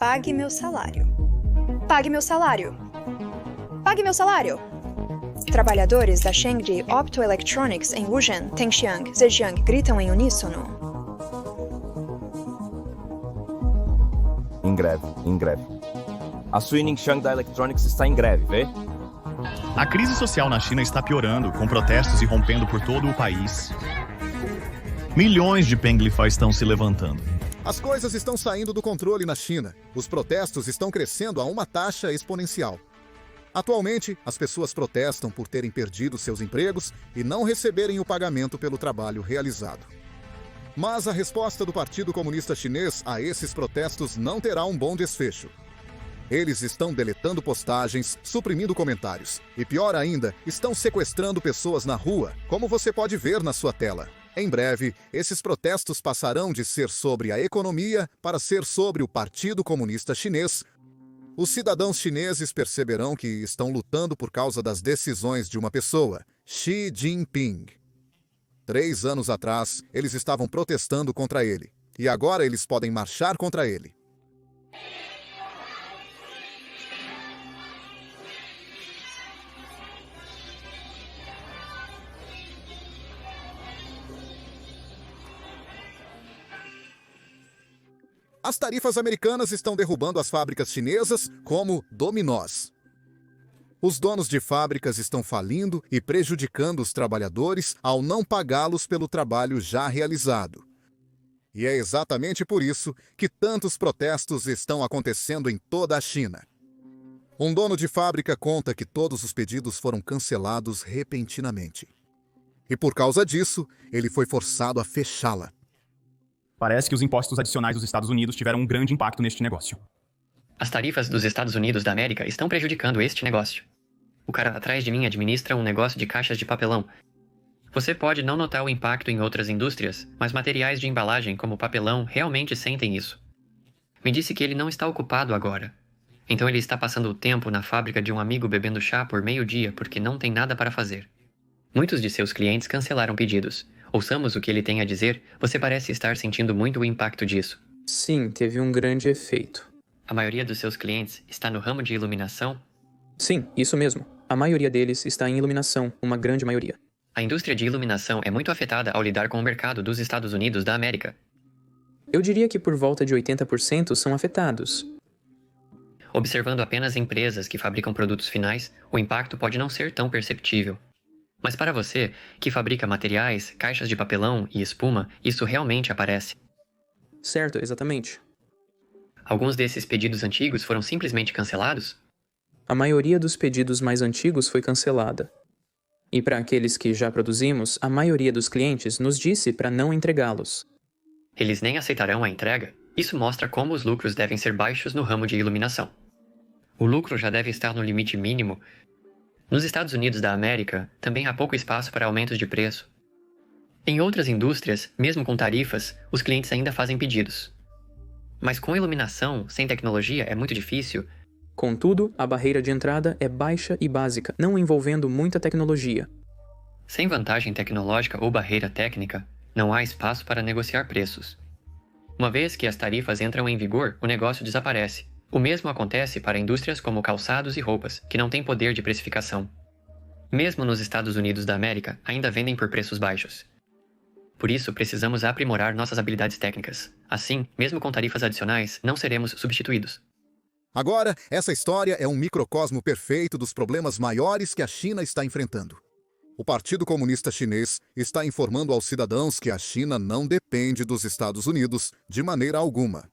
Pague meu salário. Pague meu salário. Pague meu salário. Trabalhadores da Chengdi Optoelectronics em Wuzhen, Tengxiang, Zhejiang gritam em uníssono. Em greve, em greve. A Suining da Electronics está em greve, vê? A crise social na China está piorando, com protestos irrompendo por todo o país. Milhões de Penglifa estão se levantando. As coisas estão saindo do controle na China. Os protestos estão crescendo a uma taxa exponencial. Atualmente, as pessoas protestam por terem perdido seus empregos e não receberem o pagamento pelo trabalho realizado. Mas a resposta do Partido Comunista Chinês a esses protestos não terá um bom desfecho. Eles estão deletando postagens, suprimindo comentários e, pior ainda, estão sequestrando pessoas na rua, como você pode ver na sua tela. Em breve, esses protestos passarão de ser sobre a economia para ser sobre o Partido Comunista Chinês. Os cidadãos chineses perceberão que estão lutando por causa das decisões de uma pessoa, Xi Jinping. 3 anos atrás, eles estavam protestando contra ele, e agora eles podem marchar contra ele. As tarifas americanas estão derrubando as fábricas chinesas como dominós. Os donos de fábricas estão falindo e prejudicando os trabalhadores ao não pagá-los pelo trabalho já realizado. E é exatamente por isso que tantos protestos estão acontecendo em toda a China. Um dono de fábrica conta que todos os pedidos foram cancelados repentinamente. E por causa disso, ele foi forçado a fechá-la. Parece que os impostos adicionais dos Estados Unidos tiveram um grande impacto neste negócio. As tarifas dos Estados Unidos da América estão prejudicando este negócio. O cara atrás de mim administra um negócio de caixas de papelão. Você pode não notar o impacto em outras indústrias, mas materiais de embalagem como papelão realmente sentem isso. Me disse que ele não está ocupado agora. Então ele está passando o tempo na fábrica de um amigo bebendo chá por meio-dia porque não tem nada para fazer. Muitos de seus clientes cancelaram pedidos. Ouçamos o que ele tem a dizer. Você parece estar sentindo muito o impacto disso. Sim, teve um grande efeito. A maioria dos seus clientes está no ramo de iluminação? Sim, isso mesmo. A maioria deles está em iluminação, uma grande maioria. A indústria de iluminação é muito afetada ao lidar com o mercado dos Estados Unidos da América. Eu diria que por volta de 80% são afetados. Observando apenas empresas que fabricam produtos finais, o impacto pode não ser tão perceptível. Mas para você, que fabrica materiais, caixas de papelão e espuma, isso realmente aparece. Certo, exatamente. Alguns desses pedidos antigos foram simplesmente cancelados? A maioria dos pedidos mais antigos foi cancelada. E para aqueles que já produzimos, a maioria dos clientes nos disse para não entregá-los. Eles nem aceitarão a entrega? Isso mostra como os lucros devem ser baixos no ramo de iluminação. O lucro já deve estar no limite mínimo. Nos Estados Unidos da América, também há pouco espaço para aumentos de preço. Em outras indústrias, mesmo com tarifas, os clientes ainda fazem pedidos. Mas com iluminação, sem tecnologia, é muito difícil. Contudo, a barreira de entrada é baixa e básica, não envolvendo muita tecnologia. Sem vantagem tecnológica ou barreira técnica, não há espaço para negociar preços. Uma vez que as tarifas entram em vigor, o negócio desaparece. O mesmo acontece para indústrias como calçados e roupas, que não têm poder de precificação. Mesmo nos Estados Unidos da América, ainda vendem por preços baixos. Por isso, precisamos aprimorar nossas habilidades técnicas. Assim, mesmo com tarifas adicionais, não seremos substituídos. Agora, essa história é um microcosmo perfeito dos problemas maiores que a China está enfrentando. O Partido Comunista Chinês está informando aos cidadãos que a China não depende dos Estados Unidos de maneira alguma.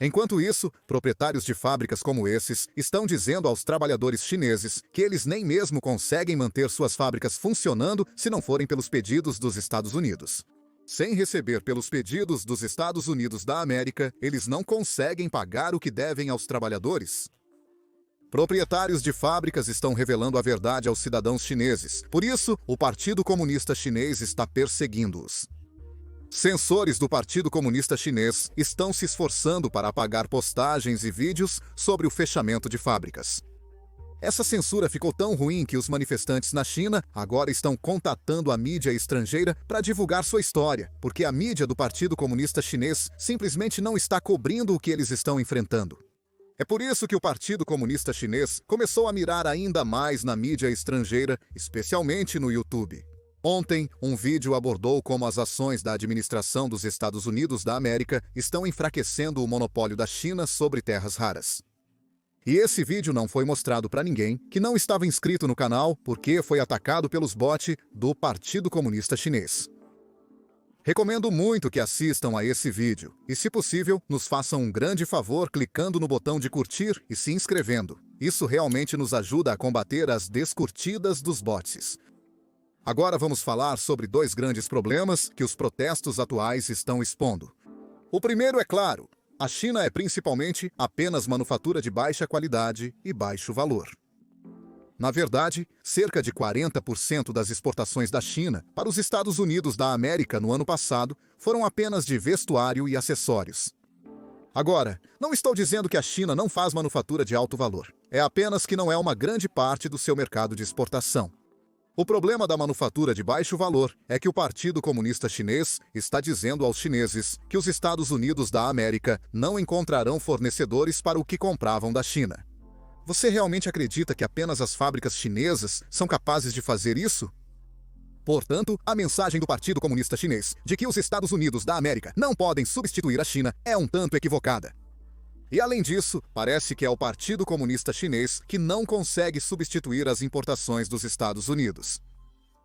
Enquanto isso, proprietários de fábricas como esses estão dizendo aos trabalhadores chineses que eles nem mesmo conseguem manter suas fábricas funcionando se não forem pelos pedidos dos Estados Unidos. Sem receber pelos pedidos dos Estados Unidos da América, eles não conseguem pagar o que devem aos trabalhadores. Proprietários de fábricas estão revelando a verdade aos cidadãos chineses. Por isso, o Partido Comunista Chinês está perseguindo-os. Censores do Partido Comunista Chinês estão se esforçando para apagar postagens e vídeos sobre o fechamento de fábricas. Essa censura ficou tão ruim que os manifestantes na China agora estão contatando a mídia estrangeira para divulgar sua história, porque a mídia do Partido Comunista Chinês simplesmente não está cobrindo o que eles estão enfrentando. É por isso que o Partido Comunista Chinês começou a mirar ainda mais na mídia estrangeira, especialmente no YouTube. Ontem, um vídeo abordou como as ações da administração dos Estados Unidos da América estão enfraquecendo o monopólio da China sobre terras raras. E esse vídeo não foi mostrado para ninguém que não estava inscrito no canal porque foi atacado pelos bots do Partido Comunista Chinês. Recomendo muito que assistam a esse vídeo e, se possível, nos façam um grande favor clicando no botão de curtir e se inscrevendo. Isso realmente nos ajuda a combater as descurtidas dos bots. Agora vamos falar sobre dois grandes problemas que os protestos atuais estão expondo. O primeiro é claro: a China é principalmente apenas manufatura de baixa qualidade e baixo valor. Na verdade, cerca de 40% das exportações da China para os Estados Unidos da América no ano passado foram apenas de vestuário e acessórios. Agora, não estou dizendo que a China não faz manufatura de alto valor. É apenas que não é uma grande parte do seu mercado de exportação. O problema da manufatura de baixo valor é que o Partido Comunista Chinês está dizendo aos chineses que os Estados Unidos da América não encontrarão fornecedores para o que compravam da China. Você realmente acredita que apenas as fábricas chinesas são capazes de fazer isso? Portanto, a mensagem do Partido Comunista Chinês de que os Estados Unidos da América não podem substituir a China é um tanto equivocada. E além disso, parece que é o Partido Comunista Chinês que não consegue substituir as importações dos Estados Unidos.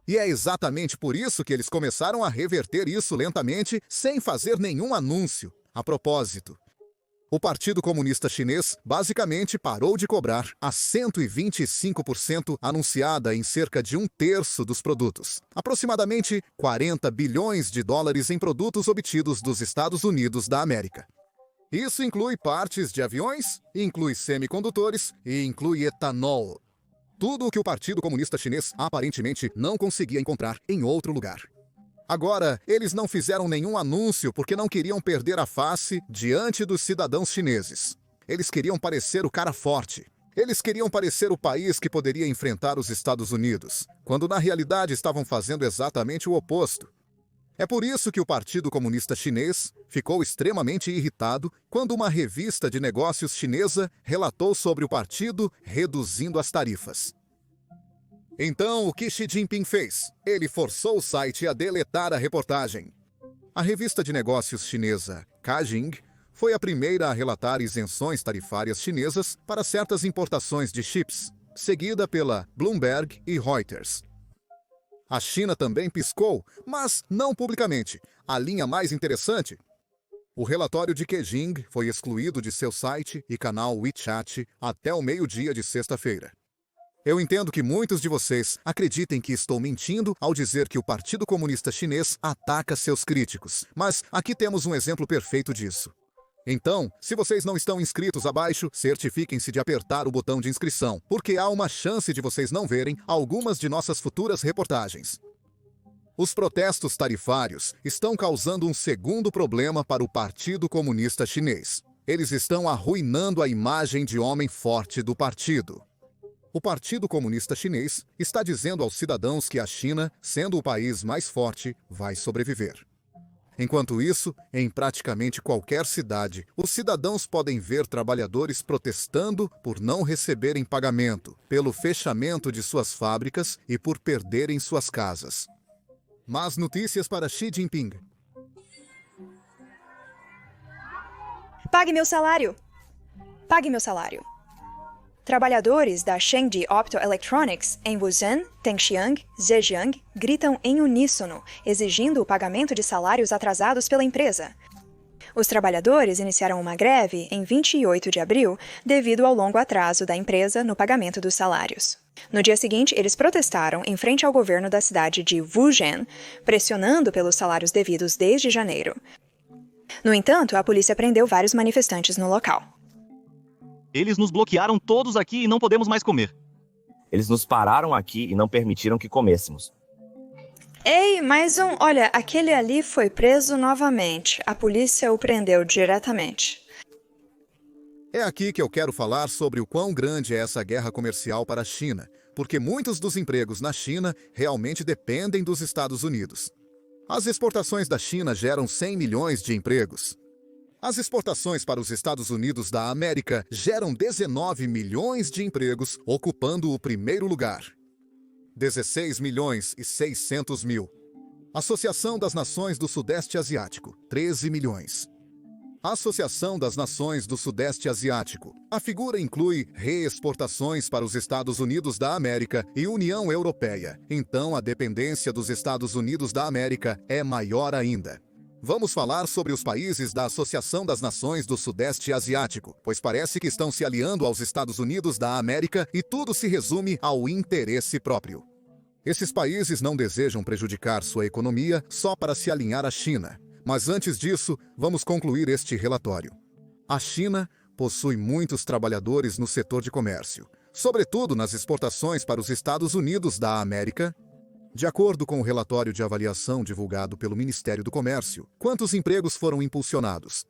E é exatamente por isso que eles começaram a reverter isso lentamente, sem fazer nenhum anúncio. A propósito, o Partido Comunista Chinês basicamente parou de cobrar a 125% anunciada em cerca de um terço dos produtos, aproximadamente 40 bilhões de dólares em produtos obtidos dos Estados Unidos da América. Isso inclui partes de aviões, inclui semicondutores e inclui etanol. Tudo o que o Partido Comunista Chinês aparentemente não conseguia encontrar em outro lugar. Agora, eles não fizeram nenhum anúncio porque não queriam perder a face diante dos cidadãos chineses. Eles queriam parecer o cara forte. Eles queriam parecer o país que poderia enfrentar os Estados Unidos, quando na realidade estavam fazendo exatamente o oposto. É por isso que o Partido Comunista Chinês ficou extremamente irritado quando uma revista de negócios chinesa relatou sobre o partido reduzindo as tarifas. Então, o que Xi Jinping fez? Ele forçou o site a deletar a reportagem. A revista de negócios chinesa Caixin foi a primeira a relatar isenções tarifárias chinesas para certas importações de chips, seguida pela Bloomberg e Reuters. A China também piscou, mas não publicamente. A linha mais interessante: o relatório de Caixin foi excluído de seu site e canal WeChat até o meio-dia de sexta-feira. Eu entendo que muitos de vocês acreditem que estou mentindo ao dizer que o Partido Comunista Chinês ataca seus críticos, mas aqui temos um exemplo perfeito disso. Então, se vocês não estão inscritos abaixo, certifiquem-se de apertar o botão de inscrição, porque há uma chance de vocês não verem algumas de nossas futuras reportagens. Os protestos tarifários estão causando um segundo problema para o Partido Comunista Chinês. Eles estão arruinando a imagem de homem forte do partido. O Partido Comunista Chinês está dizendo aos cidadãos que a China, sendo o país mais forte, vai sobreviver. Enquanto isso, em praticamente qualquer cidade, os cidadãos podem ver trabalhadores protestando por não receberem pagamento, pelo fechamento de suas fábricas e por perderem suas casas. Más notícias para Xi Jinping. Pague meu salário! Pague meu salário! Trabalhadores da Shengji Optoelectronics em Wuzhen, Tengxiang, Zhejiang gritam em uníssono, exigindo o pagamento de salários atrasados pela empresa. Os trabalhadores iniciaram uma greve em 28 de abril devido ao longo atraso da empresa no pagamento dos salários. No dia seguinte, eles protestaram em frente ao governo da cidade de Wuzhen, pressionando pelos salários devidos desde janeiro. No entanto, a polícia prendeu vários manifestantes no local. Eles nos bloquearam todos aqui e não podemos mais comer. Eles nos pararam aqui e não permitiram que comêssemos. Ei, mais um. Olha, aquele ali foi preso novamente. A polícia o prendeu diretamente. É aqui que eu quero falar sobre o quão grande é essa guerra comercial para a China, porque muitos dos empregos na China realmente dependem dos Estados Unidos. As exportações da China geram 100 milhões de empregos. As exportações para os Estados Unidos da América geram 19 milhões de empregos, ocupando o primeiro lugar. 16 milhões e 600 mil. Associação das Nações do Sudeste Asiático, 13 milhões. Associação das Nações do Sudeste Asiático. A figura inclui reexportações para os Estados Unidos da América e União Europeia. Então, a dependência dos Estados Unidos da América é maior ainda. Vamos falar sobre os países da Associação das Nações do Sudeste Asiático, pois parece que estão se aliando aos Estados Unidos da América e tudo se resume ao interesse próprio. Esses países não desejam prejudicar sua economia só para se alinhar à China. Mas antes disso, vamos concluir este relatório. A China possui muitos trabalhadores no setor de comércio, sobretudo nas exportações para os Estados Unidos da América. De acordo com o relatório de avaliação divulgado pelo Ministério do Comércio, quantos empregos foram impulsionados?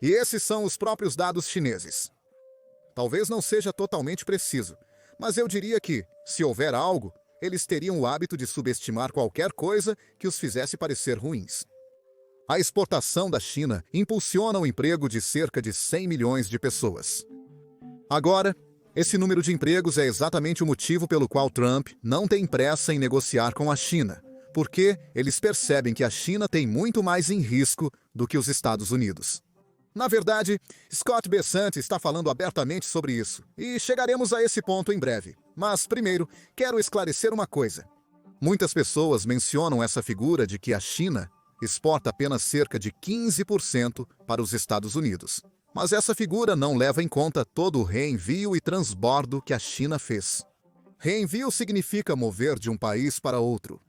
E esses são os próprios dados chineses. Talvez não seja totalmente preciso, mas eu diria que, se houver algo, eles teriam o hábito de subestimar qualquer coisa que os fizesse parecer ruins. A exportação da China impulsiona o emprego de cerca de 100 milhões de pessoas. Agora, esse número de empregos é exatamente o motivo pelo qual Trump não tem pressa em negociar com a China, porque eles percebem que a China tem muito mais em risco do que os Estados Unidos. Na verdade, Scott Bessent está falando abertamente sobre isso, e chegaremos a esse ponto em breve. Mas, primeiro, quero esclarecer uma coisa. Muitas pessoas mencionam essa figura de que a China exporta apenas cerca de 15% para os Estados Unidos. Mas essa figura não leva em conta todo o reenvio e transbordo que a China fez. Reenvio significa mover de um país para outro.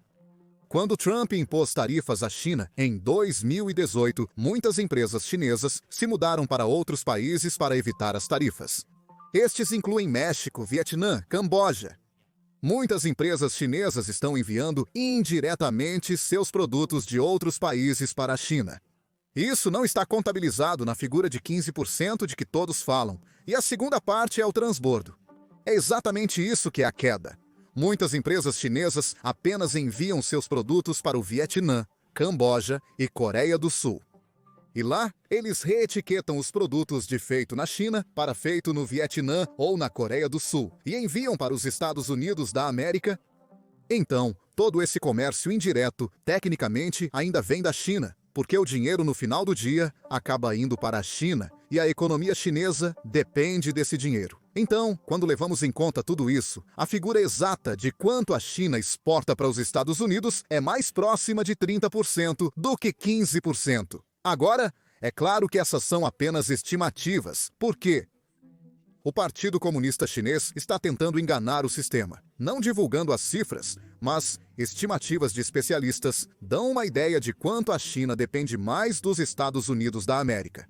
Quando Trump impôs tarifas à China, em 2018, muitas empresas chinesas se mudaram para outros países para evitar as tarifas. Estes incluem México, Vietnã, Camboja. Muitas empresas chinesas estão enviando indiretamente seus produtos de outros países para a China. Isso não está contabilizado na figura de 15% de que todos falam, e a segunda parte é o transbordo. É exatamente isso que é a queda. Muitas empresas chinesas apenas enviam seus produtos para o Vietnã, Camboja e Coreia do Sul. E lá, eles reetiquetam os produtos de feito na China para feito no Vietnã ou na Coreia do Sul e enviam para os Estados Unidos da América. Então, todo esse comércio indireto, tecnicamente, ainda vem da China, porque o dinheiro no final do dia acaba indo para a China e a economia chinesa depende desse dinheiro. Então, quando levamos em conta tudo isso, a figura exata de quanto a China exporta para os Estados Unidos é mais próxima de 30% do que 15%. Agora, é claro que essas são apenas estimativas. Por quê? O Partido Comunista Chinês está tentando enganar o sistema, não divulgando as cifras, mas estimativas de especialistas dão uma ideia de quanto a China depende mais dos Estados Unidos da América.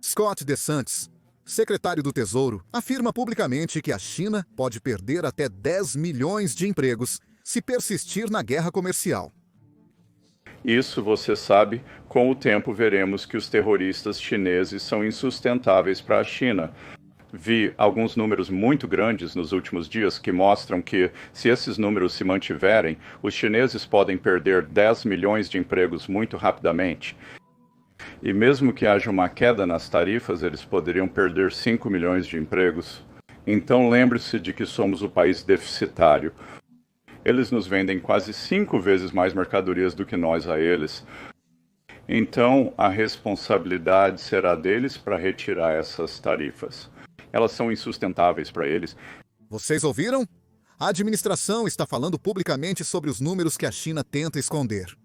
Scott DeSantis, secretário do Tesouro, afirma publicamente que a China pode perder até 10 milhões de empregos se persistir na guerra comercial. Isso você sabe, com o tempo veremos que os terroristas chineses são insustentáveis para a China. Vi alguns números muito grandes nos últimos dias que mostram que, se esses números se mantiverem, os chineses podem perder 10 milhões de empregos muito rapidamente. E mesmo que haja uma queda nas tarifas, eles poderiam perder 5 milhões de empregos. Então lembre-se de que somos o país deficitário. Eles nos vendem quase 5 vezes mais mercadorias do que nós a eles. Então, a responsabilidade será deles para retirar essas tarifas. Elas são insustentáveis para eles. Vocês ouviram? A administração está falando publicamente sobre os números que a China tenta esconder.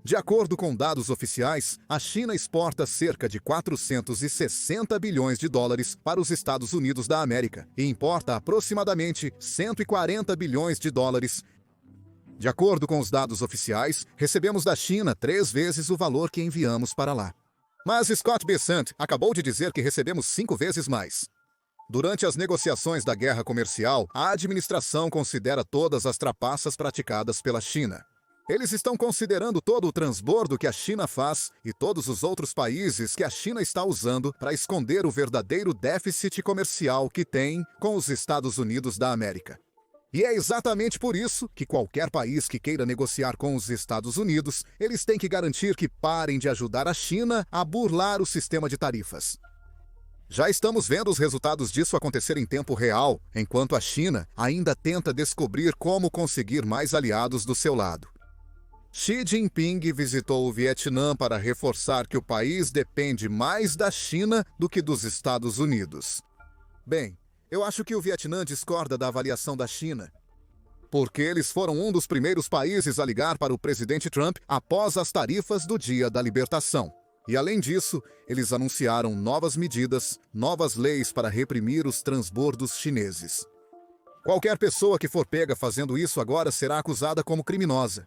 De acordo com dados oficiais, a China exporta cerca de 460 bilhões de dólares para os Estados Unidos da América e importa aproximadamente 140 bilhões de dólares. De acordo com os dados oficiais, recebemos da China 3 vezes o valor que enviamos para lá. Mas Scott Bessent acabou de dizer que recebemos 5 vezes mais. Durante as negociações da guerra comercial, a administração considera todas as trapaças praticadas pela China. Eles estão considerando todo o transbordo que a China faz e todos os outros países que a China está usando para esconder o verdadeiro déficit comercial que tem com os Estados Unidos da América. E é exatamente por isso que qualquer país que queira negociar com os Estados Unidos, eles têm que garantir que parem de ajudar a China a burlar o sistema de tarifas. Já estamos vendo os resultados disso acontecer em tempo real, enquanto a China ainda tenta descobrir como conseguir mais aliados do seu lado. Xi Jinping visitou o Vietnã para reforçar que o país depende mais da China do que dos Estados Unidos. Bem, eu acho que o Vietnã discorda da avaliação da China, porque eles foram um dos primeiros países a ligar para o presidente Trump após as tarifas do Dia da Libertação. E, além disso, eles anunciaram novas medidas, novas leis para reprimir os transbordos chineses. Qualquer pessoa que for pega fazendo isso agora será acusada como criminosa.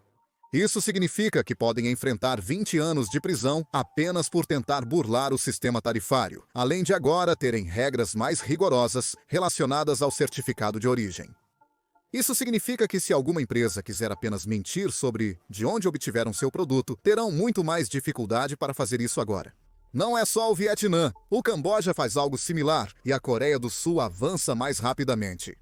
Isso significa que podem enfrentar 20 anos de prisão apenas por tentar burlar o sistema tarifário, além de agora terem regras mais rigorosas relacionadas ao certificado de origem. Isso significa que se alguma empresa quiser apenas mentir sobre de onde obtiveram seu produto, terão muito mais dificuldade para fazer isso agora. Não é só o Vietnã, o Camboja faz algo similar e a Coreia do Sul avança mais rapidamente.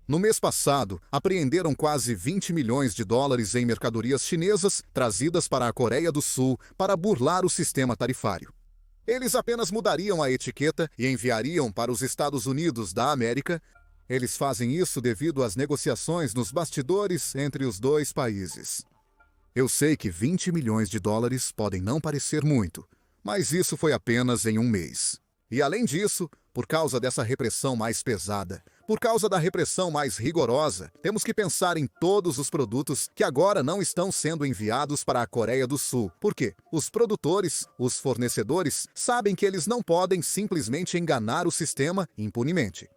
No mês passado, apreenderam quase 20 milhões de dólares em mercadorias chinesas trazidas para a Coreia do Sul para burlar o sistema tarifário. Eles apenas mudariam a etiqueta e enviariam para os Estados Unidos da América. Eles fazem isso devido às negociações nos bastidores entre os dois países. Eu sei que 20 milhões de dólares podem não parecer muito, mas isso foi apenas em um mês. E além disso, por causa dessa repressão mais pesada, por causa da repressão mais rigorosa, temos que pensar em todos os produtos que agora não estão sendo enviados para a Coreia do Sul. Por quê? Os produtores, os fornecedores, sabem que eles não podem simplesmente enganar o sistema impunemente.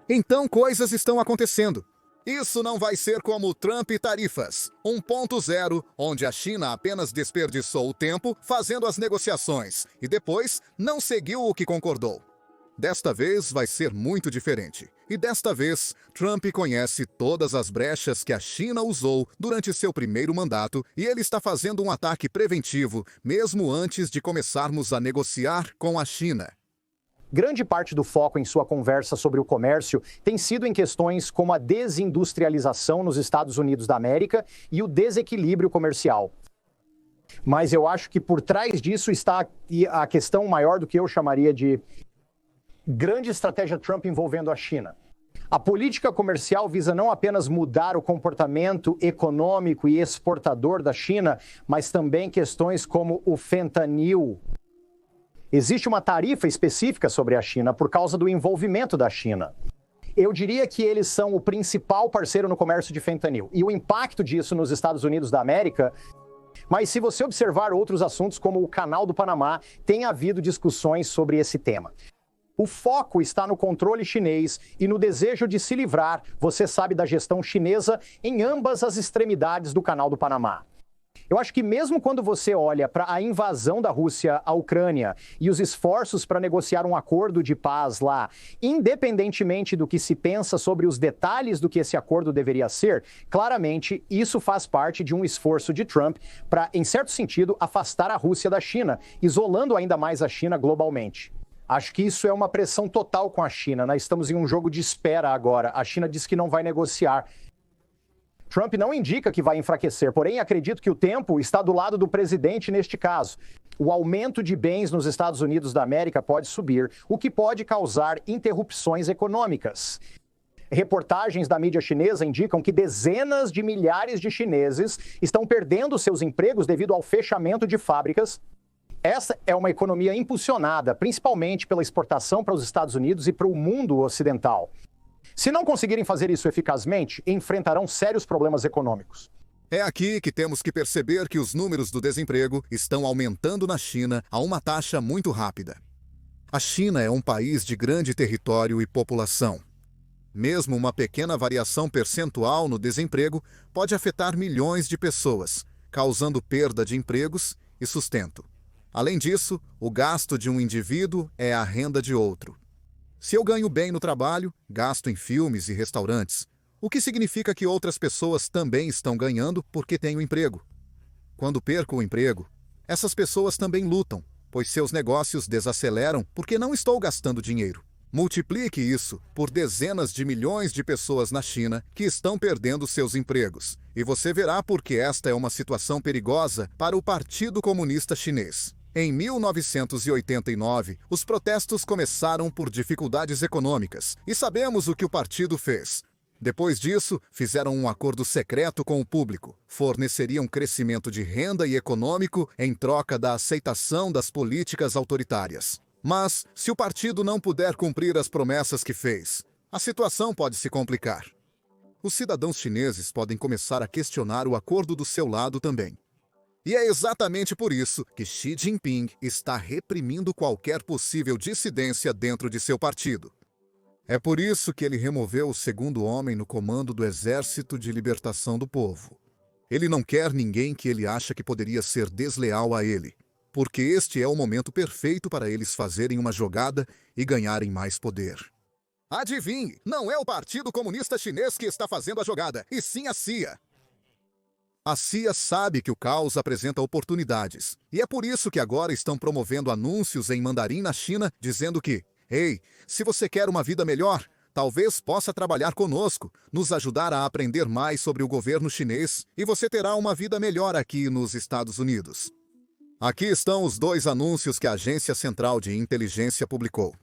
Então coisas estão acontecendo. Isso não vai ser como Trump e tarifas 1.0, onde a China apenas desperdiçou o tempo fazendo as negociações e depois não seguiu o que concordou. Desta vez vai ser muito diferente. E desta vez, Trump conhece todas as brechas que a China usou durante seu primeiro mandato e ele está fazendo um ataque preventivo, mesmo antes de começarmos a negociar com a China. Grande parte do foco em sua conversa sobre o comércio tem sido em questões como a desindustrialização nos Estados Unidos da América e o desequilíbrio comercial. Mas eu acho que por trás disso está a questão maior do que eu chamaria de grande estratégia Trump envolvendo a China. A política comercial visa não apenas mudar o comportamento econômico e exportador da China, mas também questões como o fentanil. Existe uma tarifa específica sobre a China por causa do envolvimento da China. Eu diria que eles são o principal parceiro no comércio de fentanil e o impacto disso nos Estados Unidos da América. Mas se você observar outros assuntos como o Canal do Panamá, tem havido discussões sobre esse tema. O foco está no controle chinês e no desejo de se livrar, você sabe, da gestão chinesa em ambas as extremidades do Canal do Panamá. Eu acho que mesmo quando você olha para a invasão da Rússia à Ucrânia e os esforços para negociar um acordo de paz lá, independentemente do que se pensa sobre os detalhes do que esse acordo deveria ser, claramente isso faz parte de um esforço de Trump para, em certo sentido, afastar a Rússia da China, isolando ainda mais a China globalmente. Acho que isso é uma pressão total com a China. Nós estamos em um jogo de espera agora. A China diz que não vai negociar. Trump não indica que vai enfraquecer, porém acredito que o tempo está do lado do presidente neste caso. O aumento de bens nos Estados Unidos da América pode subir, o que pode causar interrupções econômicas. Reportagens da mídia chinesa indicam que dezenas de milhares de chineses estão perdendo seus empregos devido ao fechamento de fábricas. Essa é uma economia impulsionada, principalmente pela exportação para os Estados Unidos e para o mundo ocidental. Se não conseguirem fazer isso eficazmente, enfrentarão sérios problemas econômicos. É aqui que temos que perceber que os números do desemprego estão aumentando na China a uma taxa muito rápida. A China é um país de grande território e população. Mesmo uma pequena variação percentual no desemprego pode afetar milhões de pessoas, causando perda de empregos e sustento. Além disso, o gasto de um indivíduo é a renda de outro. Se eu ganho bem no trabalho, gasto em filmes e restaurantes, o que significa que outras pessoas também estão ganhando porque tenho emprego. Quando perco o emprego, essas pessoas também lutam, pois seus negócios desaceleram porque não estou gastando dinheiro. Multiplique isso por dezenas de milhões de pessoas na China que estão perdendo seus empregos, e você verá por que esta é uma situação perigosa para o Partido Comunista Chinês. Em 1989, os protestos começaram por dificuldades econômicas, e sabemos o que o partido fez. Depois disso, fizeram um acordo secreto com o público. Forneceriam crescimento de renda e econômico em troca da aceitação das políticas autoritárias. Mas, se o partido não puder cumprir as promessas que fez, a situação pode se complicar. Os cidadãos chineses podem começar a questionar o acordo do seu lado também. E é exatamente por isso que Xi Jinping está reprimindo qualquer possível dissidência dentro de seu partido. É por isso que ele removeu o segundo homem no comando do Exército de Libertação do Povo. Ele não quer ninguém que ele acha que poderia ser desleal a ele, porque este é o momento perfeito para eles fazerem uma jogada e ganharem mais poder. Adivinhe, não é o Partido Comunista Chinês que está fazendo a jogada, e sim a CIA. A CIA sabe que o caos apresenta oportunidades, e é por isso que agora estão promovendo anúncios em mandarim na China, dizendo que, ei, se você quer uma vida melhor, talvez possa trabalhar conosco, nos ajudar a aprender mais sobre o governo chinês, e você terá uma vida melhor aqui nos Estados Unidos. Aqui estão os 2 anúncios que a Agência Central de Inteligência publicou.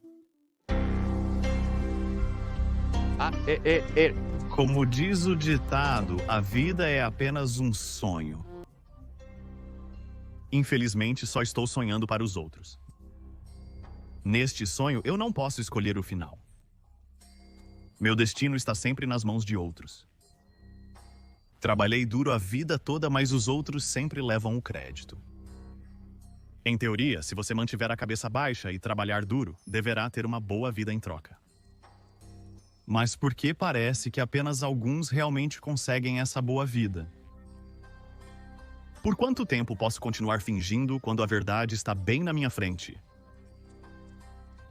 Como diz o ditado, a vida é apenas um sonho. Infelizmente, só estou sonhando para os outros. Neste sonho, eu não posso escolher o final. Meu destino está sempre nas mãos de outros. Trabalhei duro a vida toda, mas os outros sempre levam o crédito. Em teoria, se você mantiver a cabeça baixa e trabalhar duro, deverá ter uma boa vida em troca. Mas por que parece que apenas alguns realmente conseguem essa boa vida? Por quanto tempo posso continuar fingindo quando a verdade está bem na minha frente?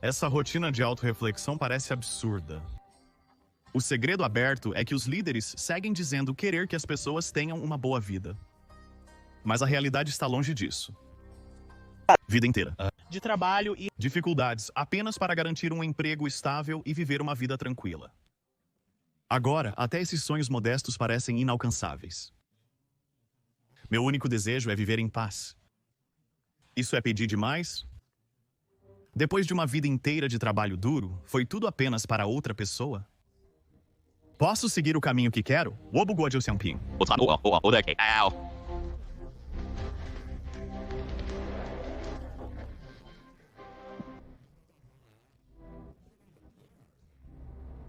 Essa rotina de autorreflexão parece absurda. O segredo aberto é que os líderes seguem dizendo querer que as pessoas tenham uma boa vida. Mas a realidade está longe disso. Vida inteira. De trabalho e Dificuldades apenas para garantir um emprego estável e viver uma vida tranquila. Agora, até esses sonhos modestos parecem inalcançáveis. Meu único desejo é viver em paz. Isso é pedir demais? Depois de uma vida inteira de trabalho duro, foi tudo apenas para outra pessoa? Posso seguir o caminho que quero?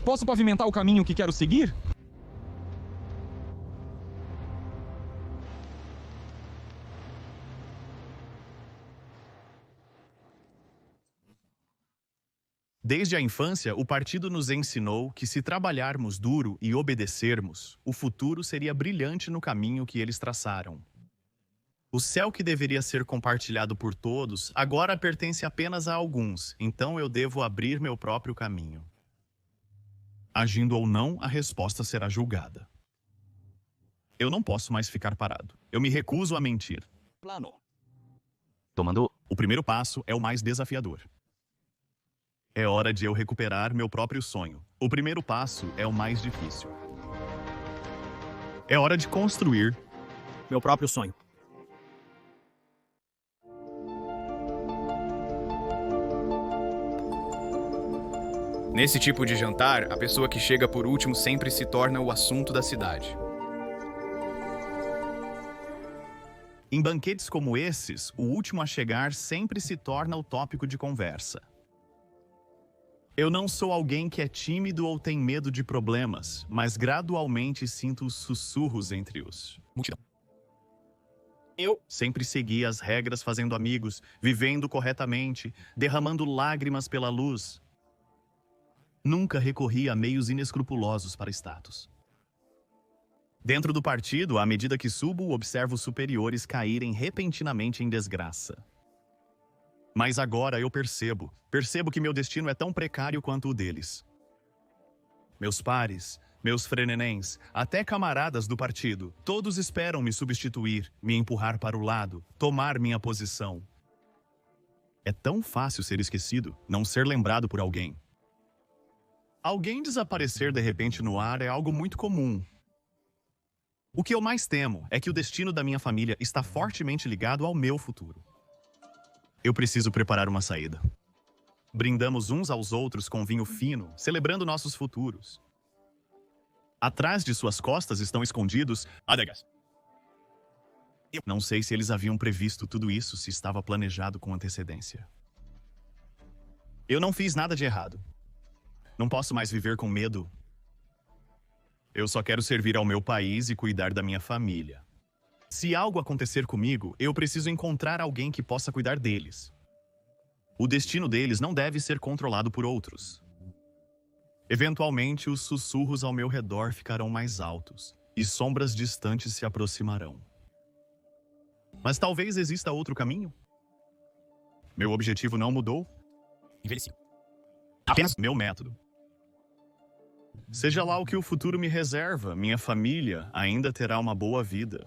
Posso pavimentar o caminho que quero seguir? Desde a infância, o partido nos ensinou que se trabalharmos duro e obedecermos, o futuro seria brilhante no caminho que eles traçaram. O céu que deveria ser compartilhado por todos, agora pertence apenas a alguns, então eu devo abrir meu próprio caminho. Agindo ou não, a resposta será julgada. Eu não posso mais ficar parado. Eu me recuso a mentir. plano. O primeiro passo é o mais desafiador. É hora de eu recuperar meu próprio sonho. O primeiro passo é o mais difícil. É hora de construir Meu próprio sonho. Nesse tipo de jantar, a pessoa que chega por último sempre se torna o assunto da cidade. Em banquetes como esses, o último a chegar sempre se torna o tópico de conversa. Eu não sou alguém que é tímido ou tem medo de problemas, mas gradualmente sinto os sussurros entre os Multidão. Eu sempre segui as regras fazendo amigos, vivendo corretamente, derramando lágrimas pela luz. Nunca recorri a meios inescrupulosos para status. Dentro do partido, à medida que subo, observo os superiores caírem repentinamente em desgraça. Mas agora eu percebo que meu destino é tão precário quanto o deles. Meus pares, meus frenenéns, até camaradas do partido, todos esperam me substituir, me empurrar para o lado, tomar minha posição. É tão fácil ser esquecido, não ser lembrado por alguém. Alguém desaparecer de repente no ar é algo muito comum. O que eu mais temo é que o destino da minha família está fortemente ligado ao meu futuro. Eu preciso preparar uma saída. Brindamos uns aos outros com vinho fino, celebrando nossos futuros. Atrás de suas costas estão escondidos adagas. Eu não sei se eles haviam previsto tudo isso, se estava planejado com antecedência. Eu não fiz nada de errado. Não posso mais viver com medo. Eu só quero servir ao meu país e cuidar da minha família. Se algo acontecer comigo, eu preciso encontrar alguém que possa cuidar deles. O destino deles não deve ser controlado por outros. Eventualmente, os sussurros ao meu redor ficarão mais altos e sombras distantes se aproximarão. Mas talvez exista outro caminho? Meu objetivo não mudou. Envelheci. Apenas meu método. Seja lá o que o futuro me reserva, minha família ainda terá uma boa vida.